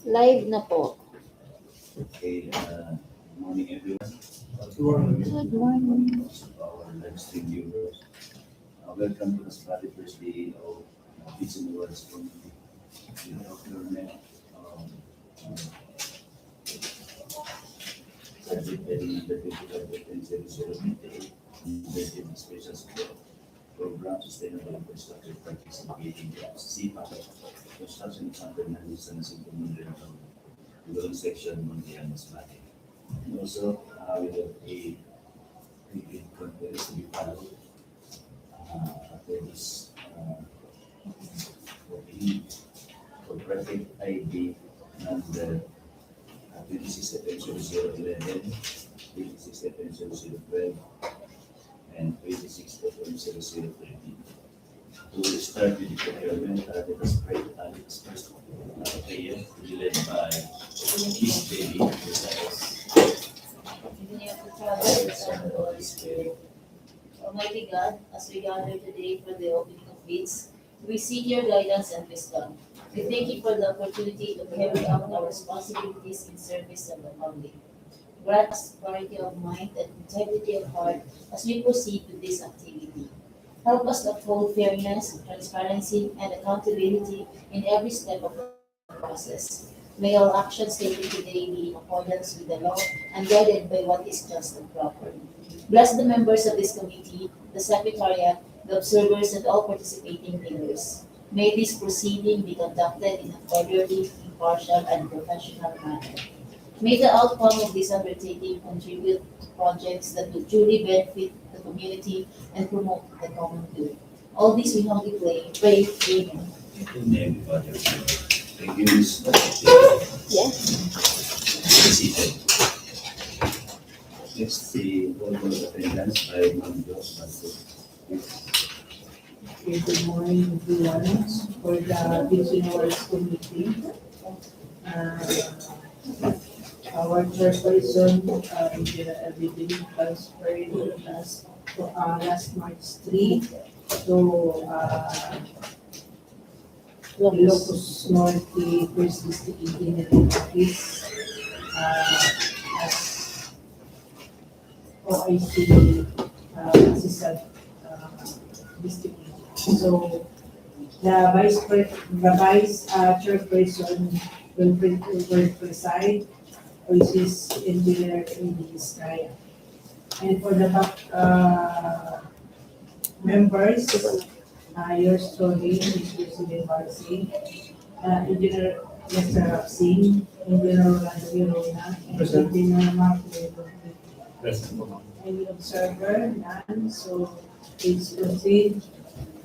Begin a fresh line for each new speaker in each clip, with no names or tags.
Live na po.
Okay, good morning everyone.
Good morning.
Our Livestream viewers. Welcome to the Masbate first DEO Teaching the World's Community. Procurement, subject heading under 25.008, Invested in Special Support Program Sustainable Infrastructure Participating SIPAG Construction Center Managed sa Jacinto Monreal Togoron section Monreal Masbate. And also, we have a pre-bid conference to be followed after this corporate ID number 26.0011, 26.0012, and 26.0013. We will start with the procurement. Let us pray. Let us first prayer to be led by Miss Baby.
In the name of the Father, and the Son, and the Holy Spirit. Almighty God, as we gather today for the opening of bids, we seek your guidance and wisdom. We thank you for the opportunity to carry out our responsibilities in service of the public. Grant us clarity of mind and integrity of heart as we proceed with this activity. Help us uphold fairness, transparency, and accountability in every step of the process. May all actions taken today be in accordance with the law and guided by what is just and proper. Bless the members of this committee, the Secretariat, the observers, and all participating leaders. May this proceeding be conducted in a orderly, impartial, and professional manner. May the outcome of this undertaking contribute to projects that will truly benefit the community and promote the common good. All this we humbly pray. Amen.
In the name of the Father. Thank you, Ms.
Yes.
Seated. Next, the roll call attendance by Ma'am Jos.
Okay, good morning everyone. For the Business Committee, our chairperson, Alleviating transferred last March 3 to Ilocos Norte First District Engineering Office as OIC Assistant District. So the vice chairperson will preside, which is Engineer Vizcaya. And for the back members, yours truly, Mr. President Marcy, Engineer Lester Rapsing, Engineer Rolando Virona, and Engineer Mark Present. Any observer? None. So please proceed.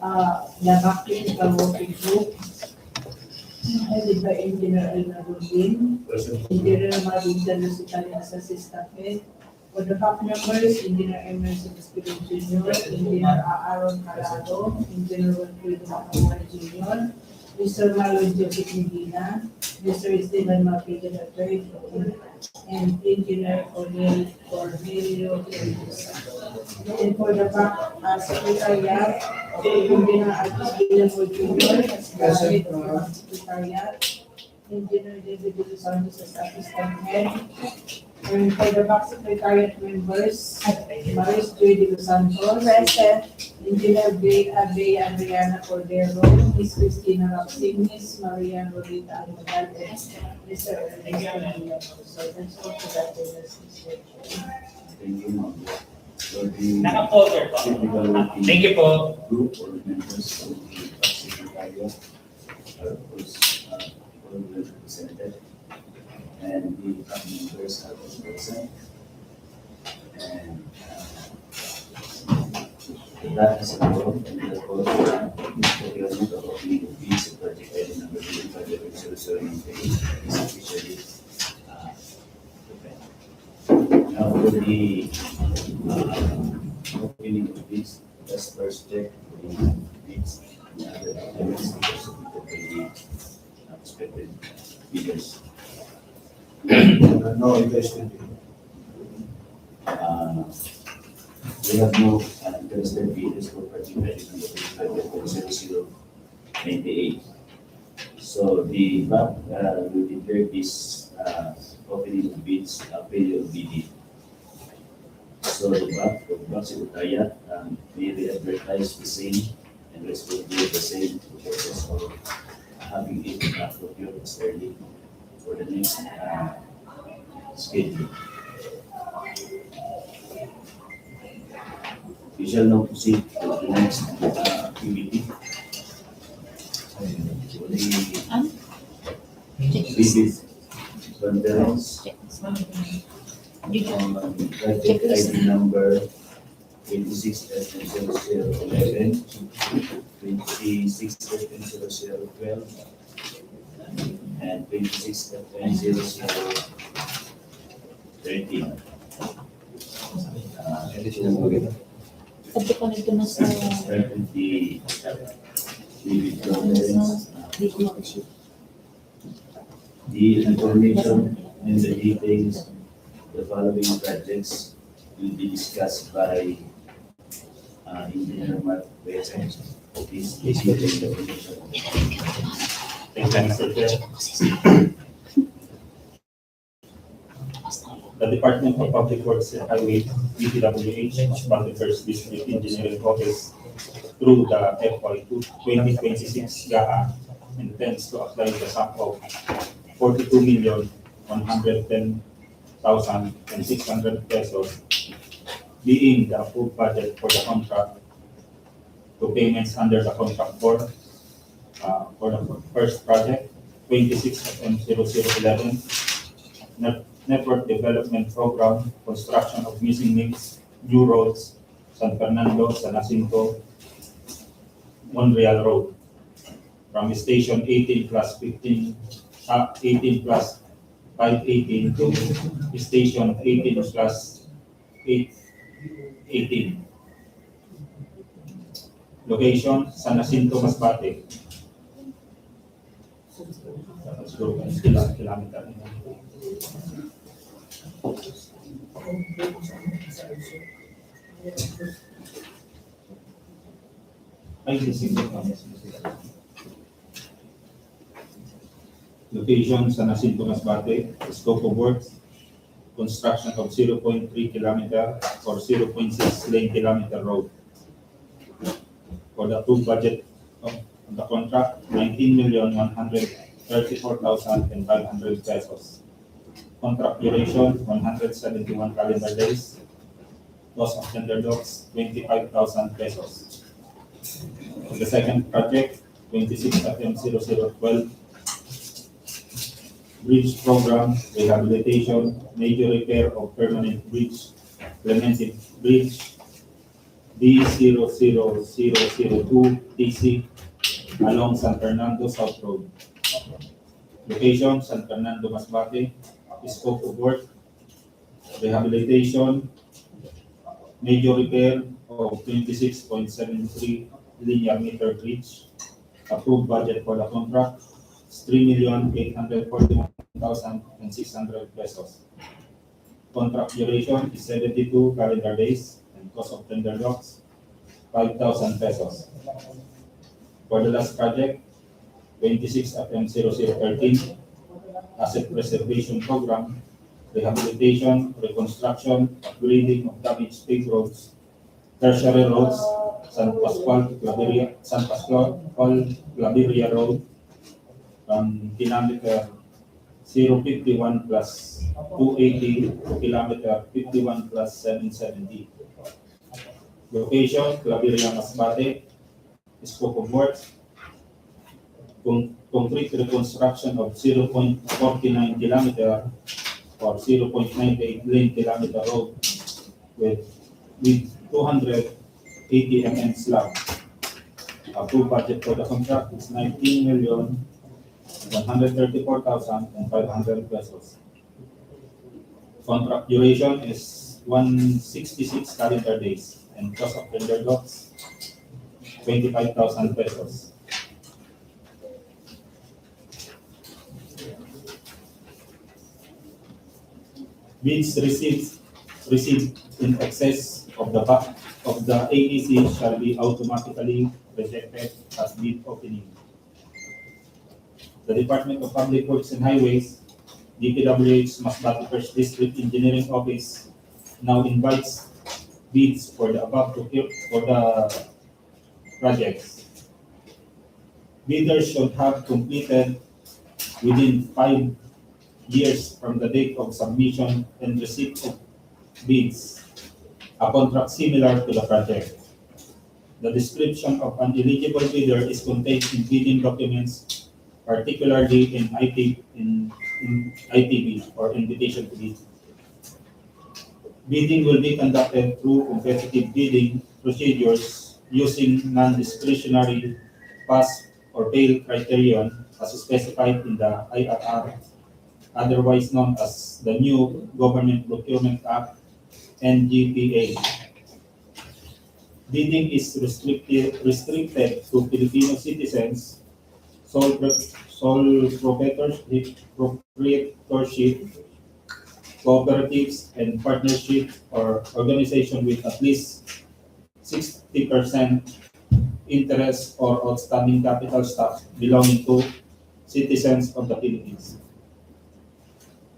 The back technical working group, headed by Engineer Elna Rubin, Engineer Marvin Dalos Italian Assistant. For the back members, Engineer Emerson Espino Jr., Engineer Aaron Calado, Engineer Wilfredo Macamuan Jr., Mr. Marlon Joseph Medina, Mr. Esteban Marquez III, and Engineer Cornelio Teresa. And for the back Secretariat, Engineer Alvis Guillermo Jr. as the head of the Secretariat, Engineer David De Los Santos as Assistant Head. And for the back secretariat members, Maris J. De Los Santos, Engineer Bea Adriana Cordero, Ms. Cristina Rapsing, Ms. Maria Lolita Almagal, and Mr. Ernesto Villalobos. So that's all for that.
Thank you, Ma'am.
Naka-folder po. Thank you po.
Group or members of the Secretariat are of course all represented, and the members are also present. And that is a vote, and the vote procurement of opening of bids of project item number 25.008 is officially open. Now for the opening of bids, let's first check the bids and other items because submitted by the expected bidders.
No invested.
We have no interested bidders for project item number 25.0098. So the BAC will declare this opening of bids failure bidding. So the BAC or BAC Secretariat may re-advertise the same and respond to the same process of having it procured externally for the next schedule. We shall now proceed to the next activity. Visit Convergence on project ID number 26-0011, 26-0012, and 26-0013.
Sabi ko nito na sa
Currently, Visit Convergence. The information and the details of the following projects will be discussed by Engineer Mark Paved. Please give the information.
Thank you, Mr. Chair. The Department of Public Works and Highway, DPWH Masbate First District Engineering Office, through the FY 2026 GAA, intends to apply the sum of 42,110,600 pesos, being the approved budget for the contract, to payments under the contract for the first project, 26-M0011, Network Development Program, construction of missing links, new roads, San Fernando, San Jacinto, Monreal Road, from station 18 plus 15, 18 plus 518 to station 18 plus 818. Location, San Jacinto, Masbate. Kilometer. Location, San Jacinto, Masbate. Scope of work, construction of 0.3 kilometer or 0.6 lane kilometer road. For the approved budget of the contract, 19,134,500 pesos. Contract duration, 171 calendar days. Cost of tender docs, 25,000 pesos. For the second project, 26-M0012, bridge program, rehabilitation, major repair of permanent bridge, Clemente Bridge, D00002 TC, along San Fernando South Road. Location, San Fernando, Masbate. Scope of work, rehabilitation, major repair of 26.73 linear meter bridge. Approved budget for the contract, 3,841,600 pesos. Contract duration is 72 calendar days and cost of tender docs, 5,000 pesos. For the last project, 26-M0013, Asset Preservation Program, Rehabilitation, Reconstruction, Upgrading of damaged paved roads, Tertiary roads, San Pascual-Claveria Road, from kilometer 051 plus 280 to kilometer 51 plus 770. Location, Claveria, Masbate. Scope of work, complete reconstruction of 0.49 kilometer or 0.98 lane kilometer road with 280 mm slab. Approved budget for the contract is 19,134,500 pesos. Contract duration is 166 calendar days and cost of tender docs 25,000 pesos. Bids received in excess of the AEC shall be automatically rejected as bid opening. The Department of Public Works and Highways, DPWH Masbate First District Engineering Office now invites bids for the projects. Bidders should have completed within 5 years from the date of submission and receipt of bids a contract similar to the project. The description of an eligible bidder is contained in bidding documents, particularly in ITB or invitation to bid. Bidding will be conducted through competitive bidding procedures using non-discretionary pass or fail criterion as specified in the IRR, otherwise known as the new Government Procurement Act, NGPA. Bidding is restricted to Filipino citizens, sole proprietorship, cooperatives, and partnership or organization with at least 60% interest or outstanding capital stock belonging to citizens of the Philippines.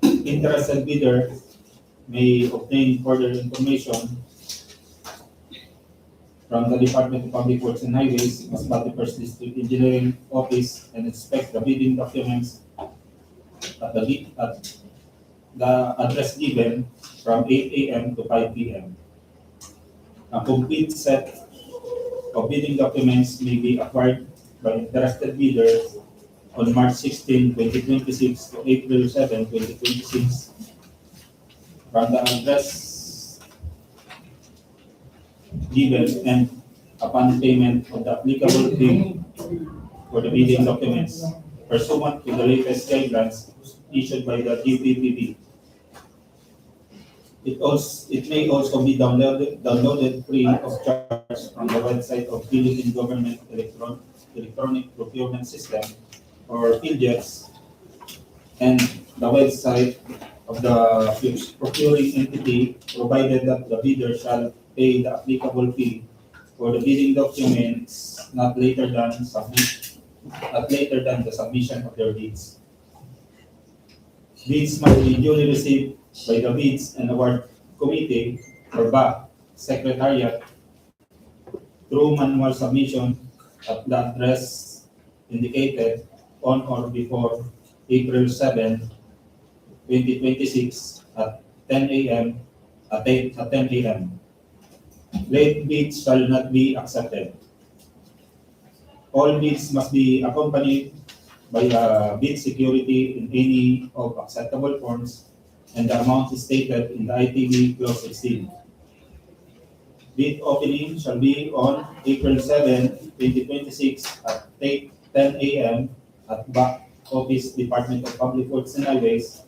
Interested bidder may obtain further information from the Department of Public Works and Highways, Masbate First District Engineering Office, and inspect the bidding documents at the address given from 8 a.m. to 5 p.m. A complete set of bidding documents may be acquired by interested bidders on March 16, 2026 to April 7, 2026 from the address given and upon payment of the applicable fee for the bidding documents pursuant to the latest guidelines issued by the DPWH. It may also be downloaded free of charge from the website of Philippine Government Electronic Procurement System or PhilJets and the website of the procuring entity, provided that the bidder shall pay the applicable fee for the bidding documents not later than the submission of their bids. Bids must be duly received by the Bids and Award Committee or BA Secretariat through manual submission at the address indicated on or before April 7, 2026 at 10 a.m. Late bids shall not be accepted. All bids must be accompanied by a bid security in any of acceptable forms, and the amount is stated in the ITB Clause 16. Bid opening shall be on April 7, 2026 at 10 a.m. at back office, Department of Public Works and Highways,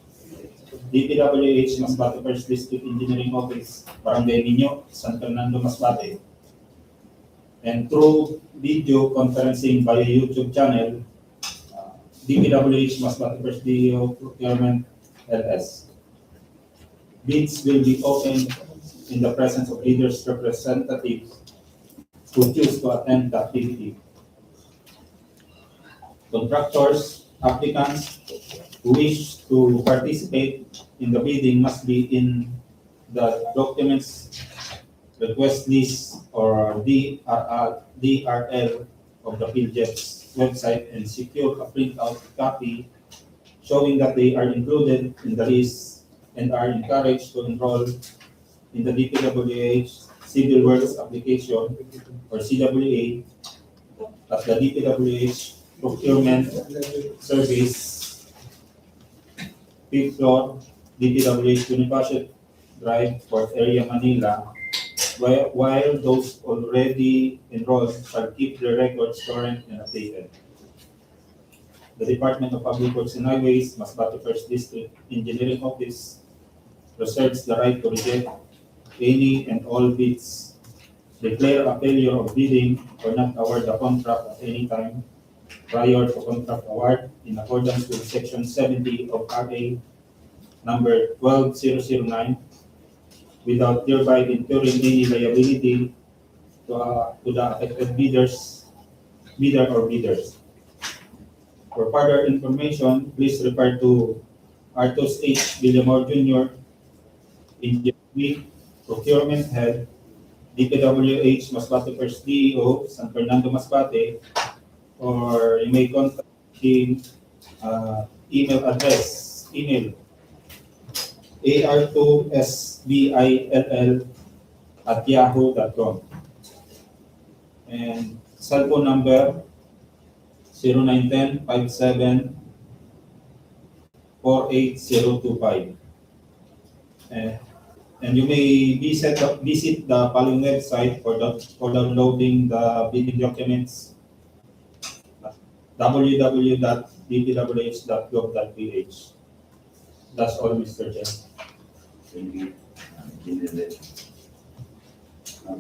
DPWH Masbate First District Engineering Office, Barangay Niño, San Fernando, Masbate, and through video conferencing via YouTube channel, DPWH Masbate First DEO Procurement LS. Bids will be opened in the presence of leaders representatives who choose to attend the activity. Contractors, applicants who wish to participate in the bidding must be in the documents request list or DRL of the PhilJets website and secure a printout copy showing that they are included in the list and are encouraged to enroll in the DPWH Civil Works Application or CWA at the DPWH Procurement Service, 5th floor, DPWH Bonifacio Drive, Port Area, Manila, while those already enrolled shall keep their records current and updated. The Department of Public Works and Highways, Masbate First District Engineering Office, reserves the right to reject any and all bids, declare a failure of bidding, or not award the contract at any time prior to contract award in accordance with Section 70 of RA number 12009, without thereby incurring any liability to the affected bidder or bidders. For further information, please refer to Artus H. Villamor Jr., Engineering, Procurement Head, DPWH Masbate First DEO, San Fernando Masbate, or you may contact him email address, ar2sbill@yahoo.com, and cell phone number 0910-57-48025. And you may visit the following website for downloading the bidding documents: www.dpwh.gov.ph. That's all, Mr. Chair.
Thank you, Engineer.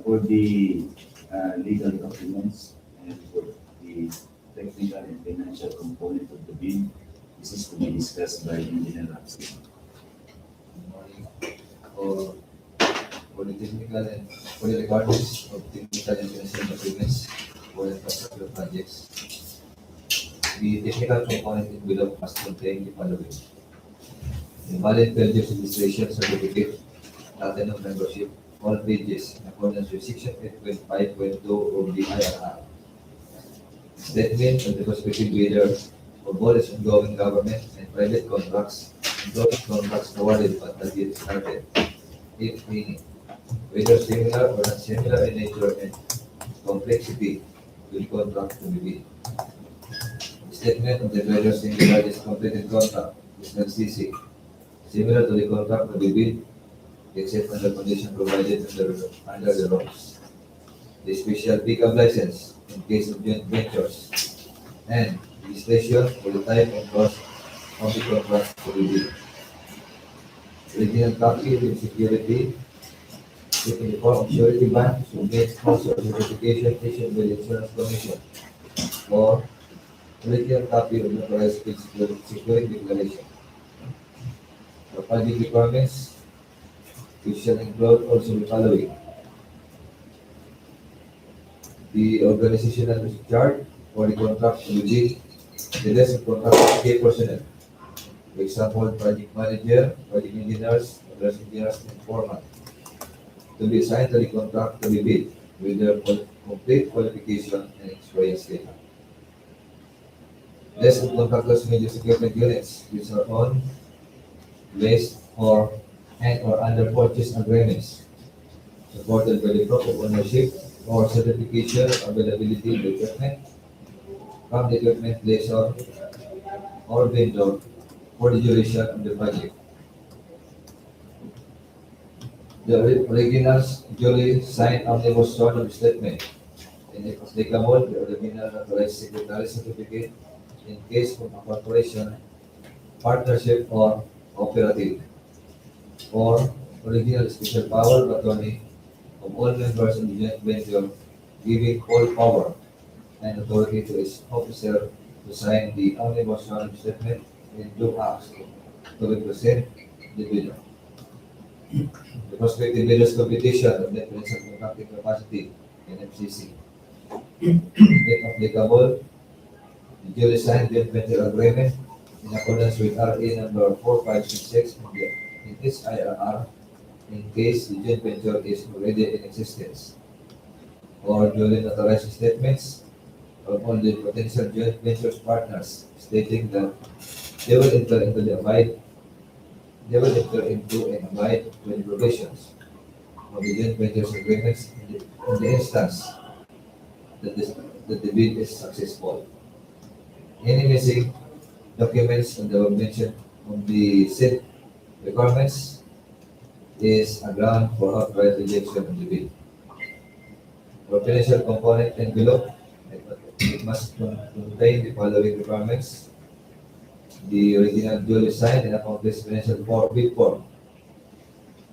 For the legal documents and for the technical and financial component of the bill, this is to be discussed by Engineer Rapsi.
For the technical and for the requirements of technical and financial documents for infrastructure projects, the technical component envelope must contain the following: the valid purchase registration certificate, pattern of membership, all pages in accordance with section 8.5.2 of the IRR, statement of the prospective bidder of all its ongoing government and private contracts, including contracts awarded but not yet started, if any, whether similar or not similar in nature and complexity to the contract to be bid. The statement of the bidder's largest completed contract is not CC, similar to the contract to be bid, except under condition provided under the rules. The special pickup license in case of joint ventures, and registration for the type and cost of the contract to be bid. Original copy of the security in the form of surety bond submits also certification issued by the Insurance Commission, or original copy of the notarized security declaration. For project requirements, which shall include also the following: the organizational chart for the contract to be bid, the list of contract key personnel, for example, project manager, project engineers, address engineers, and foreman, to be assigned to the contract to be bid with their complete qualification and experience data. List of contractors' major equipment units which are on, leased, or under purchase agreements, supported by the proof of ownership or certification of availability of the equipment from the equipment lessor or vendor for the duration of the project. The originals duly signed omnibus sort of statement, and if applicable, the original notarized secretary certificate in case of a corporation, partnership, or cooperative, or original special power of attorney of all members in the joint venture, giving full power and authority to its officer to sign the omnibus sort of statement in due acts to represent the bidder. The prospective bidder's computation of difference of contracting capacity in FCC. If applicable, the duly signed joint venture agreement in accordance with RA number 4566 in this IRR in case the joint venture is already in existence, or duly notarized statements of all the potential joint ventures partners stating that they will enter into and abide with the provisions of the joint ventures agreements in the instance that the bid is successful. Any missing documents on the mention of the said requirements is a ground for outright rejection of the bid. For financial component envelope, it must contain the following requirements: the original duly signed and accomplished financial bid form,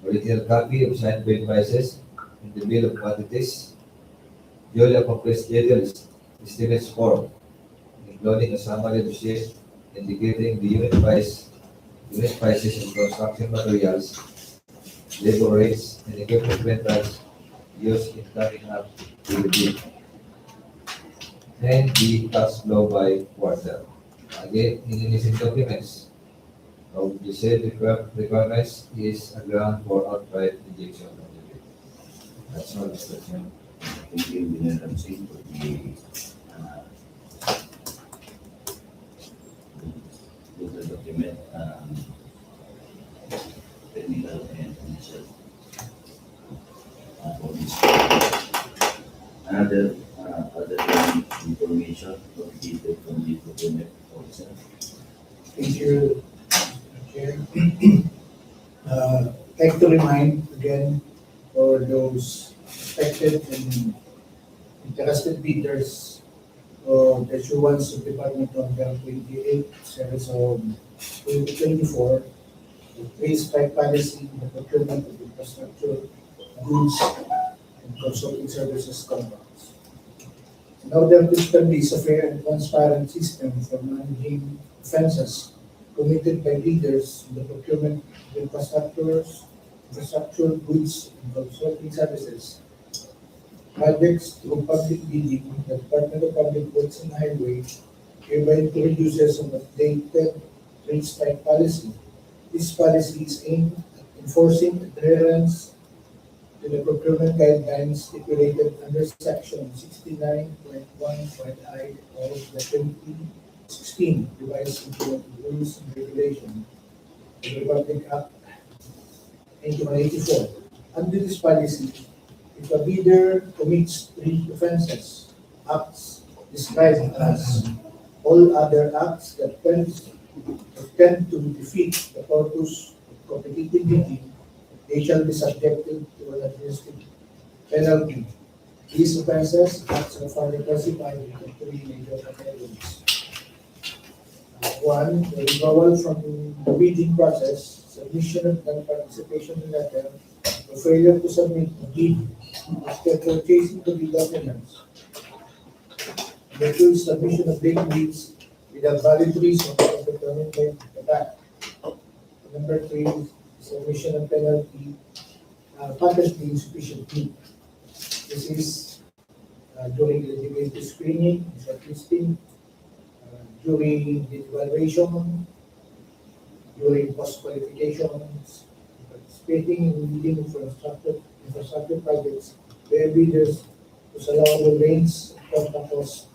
original copy of signed bid prices in the bill of quantities, duly accomplished details estimates form, including a summary of the sheet indicating the unit prices of construction materials, labor rates, and equipment rentals used in carrying out the bid, and the cash flow by quarter. Again, in the missing documents of the said requirements is a ground for outright rejection of the bid. That's all, Mr. Chairman.
Thank you, Engineer Ramsey, for the document, technical and financial for this. Another other information located from the procurement officer.
Thank you, Chair. Like to remind again for those affected and interested bidders of the issuance of Department of Health 28 Series of 2024, the three-strike policy in the procurement of infrastructure, goods, and consulting services contracts. In order to establish a fair and transparent system for managing offenses committed by leaders in the procurement of infrastructure, goods, and consulting services, projects through public bidding, the Department of Public Works and Highway hereby introduces an updated three-strike policy. This policy is aimed at enforcing adherence to the procurement guidelines stipulated under Section 69.1.I of the 2016 Revised Implementing Rules and Regulations of the Republic Act 1984. Under this policy, if a bidder commits three offenses, acts described as all other acts that tend to defeat the purpose of competitive bidding, they shall be subjected to an administrative penalty. These offenses, acts are further classified into three major categories. One, the withdrawal from the bidding process, submission of non-participation letter, or failure to submit a bid after purchasing the bid documents. Number two is submission of blank bids without valid reason as determined by the bank. Number three is submission of patently insufficient bid. This is during eligibility screening, shortlisting, during the evaluation, during post-qualifications, participating in bidding infrastructure projects where bidders whose allowable range of contract cost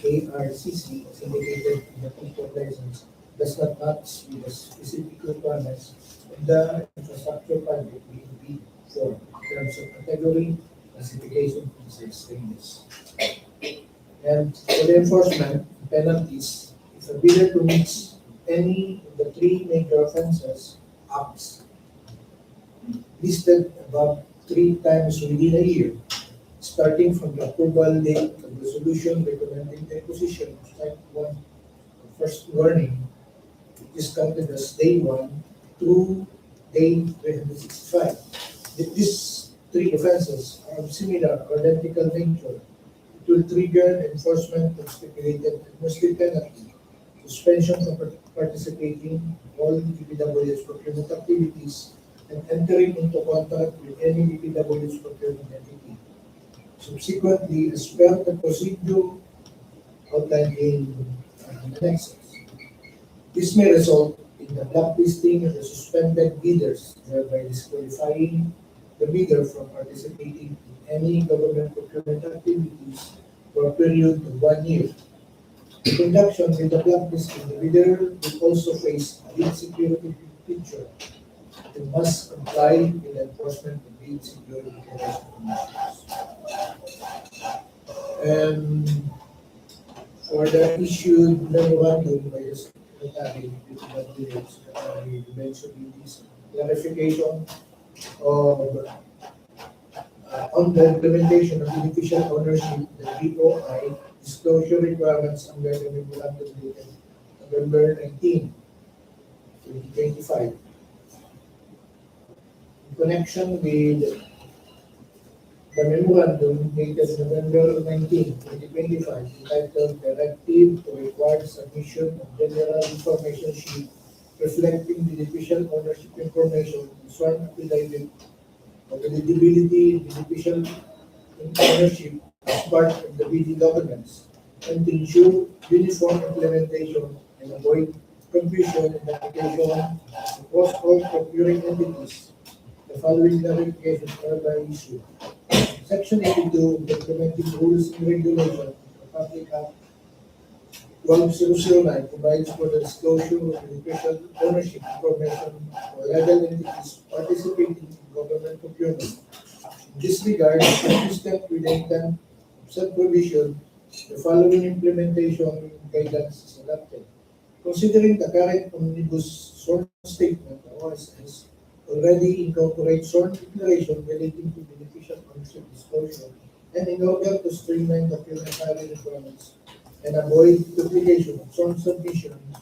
ARCC as indicated in the contract license does not match with the specific requirements of the infrastructure project being bid for in terms of category, classification, and size ranges. And for the enforcement penalties, if a bidder commits any of the three major offenses, acts listed above 3 times within a year, starting from the approval date of resolution recommending the imposition of type 1 first warning, it is counted as day 1 through day 365. If these three offenses are of similar or identical nature, it will trigger enforcement of stipulated administrative penalty, suspension from participating in all DPWH procurement activities, and entering into contract with any DPWH procurement entity. Subsequently, as per the procedure outlined in the next. This may result in the blacklisting of the suspended bidders, thereby disqualifying the bidder from participating in any government procurement activities for a period of 1 year. In conjunction with the blacklisting, the bidder will also face a bid security feature and must comply with the enforcement of bid security measures. For the issued memorandum by the Secretary of the mentioned in this clarification of on the implementation of beneficial ownership, the DOI disclosure requirements under the memorandum dated November 19, 2025. In connection with the memorandum dated November 19, 2025, entitled Directive to Require Submission of General Information Sheet reflecting beneficial ownership information and sworn affidavit of eligibility and beneficial ownership as part of the bidding documents, and to ensure uniform implementation and avoid confusion in application across all procuring entities. The following clarifications are by issue. Section 82 of the Implementing Rules and Regulations of Public Act 12009 provides for the disclosure of beneficial ownership information for legal entities participating in government procurement. In this regard, consistent with the intent of said provision, the following implementation guidance is adopted. Considering the current omnibus sworn statement, OSS, already incorporates sworn declaration relating to beneficial ownership disclosure, and in order to streamline documentary requirements and avoid duplication of sworn submissions,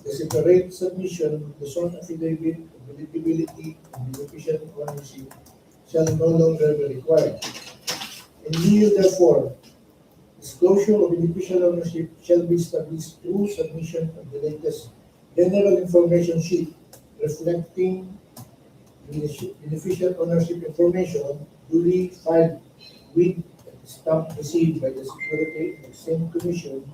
the separate submission of the sworn affidavit of eligibility and beneficial ownership shall no longer be required. In view, therefore, disclosure of beneficial ownership shall be established through submission of the latest general information sheet reflecting beneficial ownership information duly filed with the stamp received by the Security and Exchange Commission.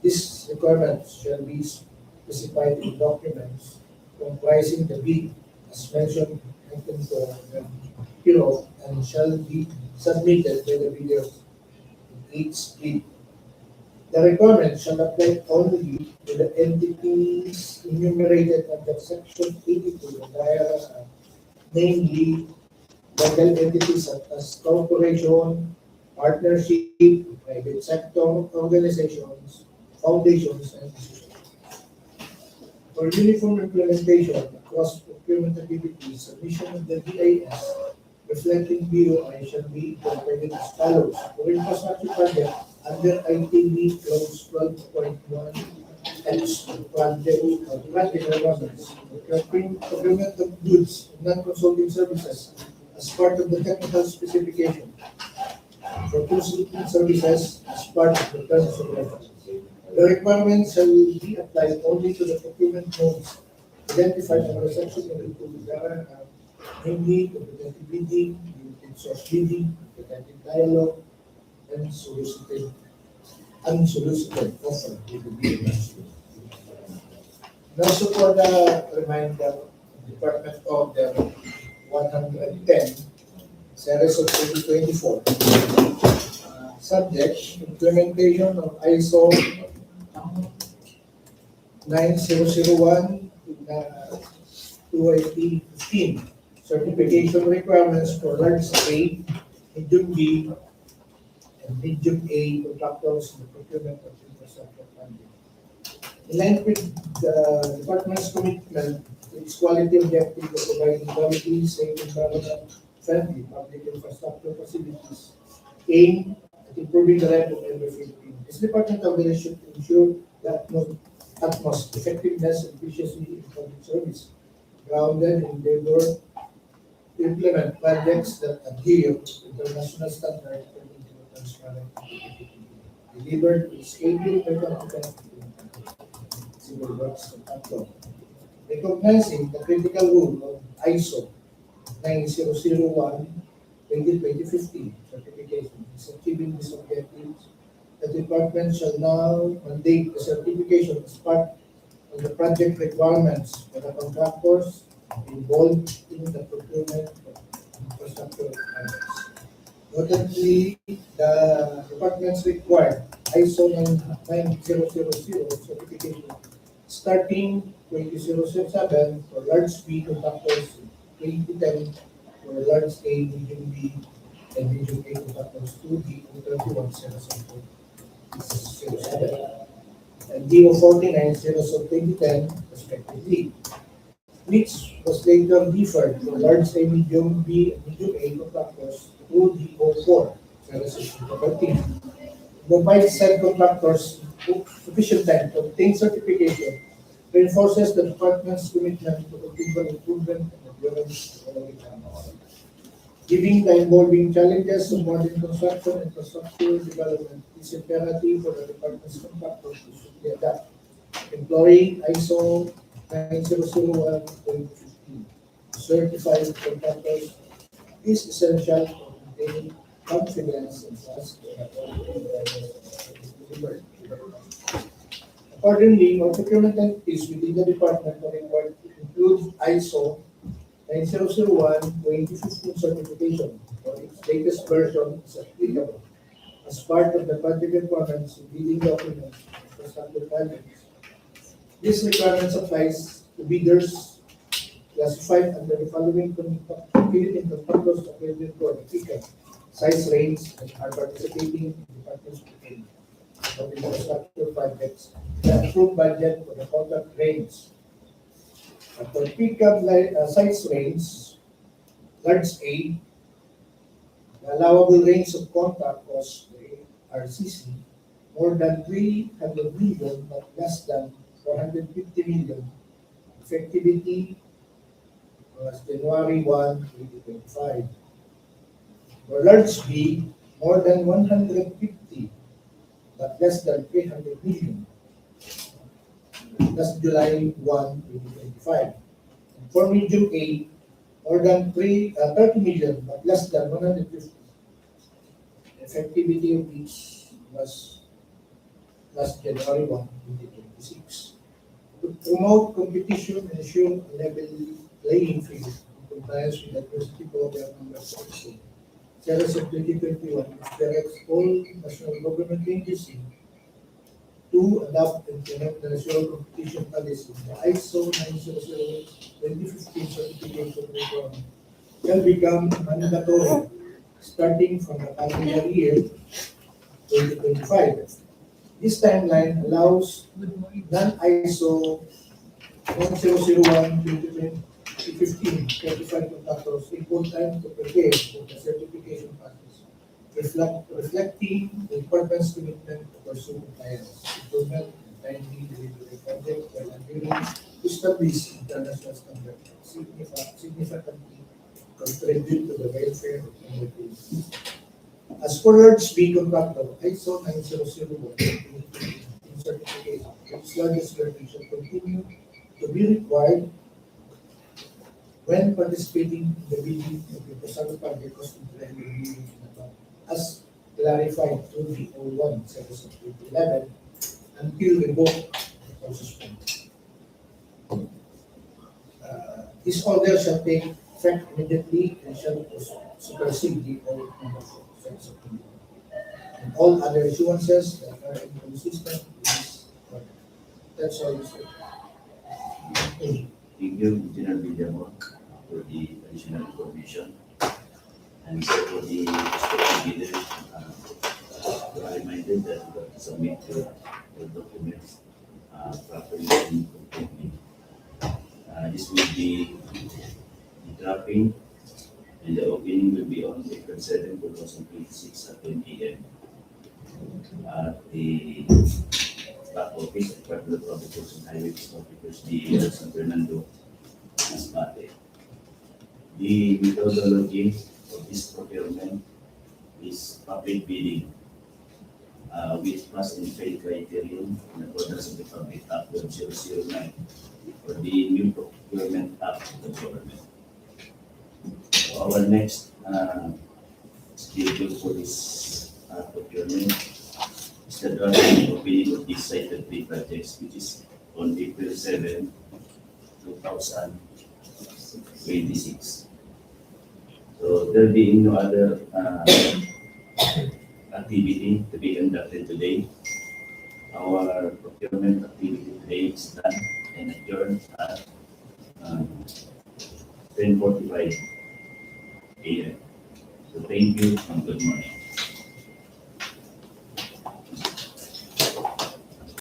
This requirement shall be specified in documents comprising the bid as mentioned below and shall be submitted by the bidders in each bid. The requirement shall apply only to the entities enumerated under Section 82 of the IRS Act, namely legal entities such as corporation, partnership, private sector organizations, foundations, and institutions. For uniform implementation across procurement activities, submission of the DIS reflecting BOI shall be incorporated as follows. For infrastructure project under ITB Clause 12.1 X project requirements, procurement of goods and non-consulting services as part of the technical specification. For consulting services as part of the terms of reference. The requirements shall be applied only to the procurement modes identified under Section 82 of the IRS Act, namely competitive bidding, limited source bidding, competitive dialogue, and unsolicited offer with the bidders. Also for the reminder, Department of the 110, series of 2024, subject implementation of ISO 9001 2IP15 certification requirements for large A, medium B, and medium A contractors in the procurement of infrastructure funding. In line with the department's commitment to its quality objective of providing quality, safe, environment friendly public infrastructure facilities aimed at improving the life of every Filipino. This department of the should ensure that utmost effectiveness and efficiency in public service, grounded in endeavor to implement projects that adhere to international standards and into transparent, delivered with schedule by competent civil works contractor. Recognizing the critical role of ISO 9001 2015 certification is achieving these objectives, the department shall now mandate the certification as part of the project requirements for the contractors involved in the procurement of infrastructure projects. Notably, the departments required ISO 9000 certification starting 2007 for large B contractors, 2010 for large A, medium B, and medium A contractors, 2D, and 3107, and DO 49 2010 respectively, which was later deferred for large A, medium B, and medium A contractors to DO 4 2013. Provide said contractors sufficient time to obtain certification reinforces the department's commitment to continual improvement and adherence to quality standards. Given the evolving challenges of modern construction and infrastructure development, it is imperative for the department's contractors to swiftly adapt. Employing ISO 9001-2015 certified contractors is essential for maintaining confidence and trust in the quality of delivered. Accordingly, our procurement entities within the department are required to include ISO 9001-2015 certification or its latest version is applicable as part of the budget requirements in bidding documents for infrastructure projects. This requirement applies to bidders classified under the following competing contractors accredited to the size range and are participating in department's procurement of infrastructure projects. The approved budget for the contract range. For pickup size range, large A, the allowable range of contract cost, the RCC, more than 300 million but less than 450 million. Effectivity was January 1, 2025. For large B, more than 150 but less than 300 million. That's July 1, 2025. And for medium A, more than 30 million but less than 150. Effectivity of which was last January 1, 2026. To promote competition and ensure a level playing field in compliance with Adversity Program number 16. Series of 2021 directs all national government agencies to adopt and implement the national competition policy. The ISO 900-2015 certification requirement shall become mandatory starting from the calendar year 2025. This timeline allows non-ISO 1001-2015 certified contractors equal time to prepare for the certification process, reflecting the department's commitment to pursue compliance, improvement, and timely delivery of projects while adhering to established international standards, significantly contribute to the welfare of communities. As for large B contractor, ISO 9001 certification, its largest learning shall continue to be required when participating in the bidding of the Pascual project cost review as clarified through the 01 series of 2011 until revoked or suspended. This order shall take effect immediately and shall supersede the old number 4 series of 2011 and all other issuances that are inconsistent with this order. That's all you say.
Thank you, Engineer Villamor, for the additional information. And so for the respective bidders, you are reminded that you have to submit your documents properly and completely. This will be the drafting and the opening will be on April 7, 2026 at 10 a.m. At the back office at Department of Public Works and Highways Officers DEO San Fernando, Masbate. The methodology of this procurement is public bidding with pass and fail criterion in accordance with the Public Act 1009 for the new Procurement Act of the government. So our next schedule for this procurement is the drafting opening of these cited three projects, which is on April 7, 2026. So there being no other activity to be conducted today, our procurement activity today is done and adjourned at 10:45 a.m. So thank you and good morning.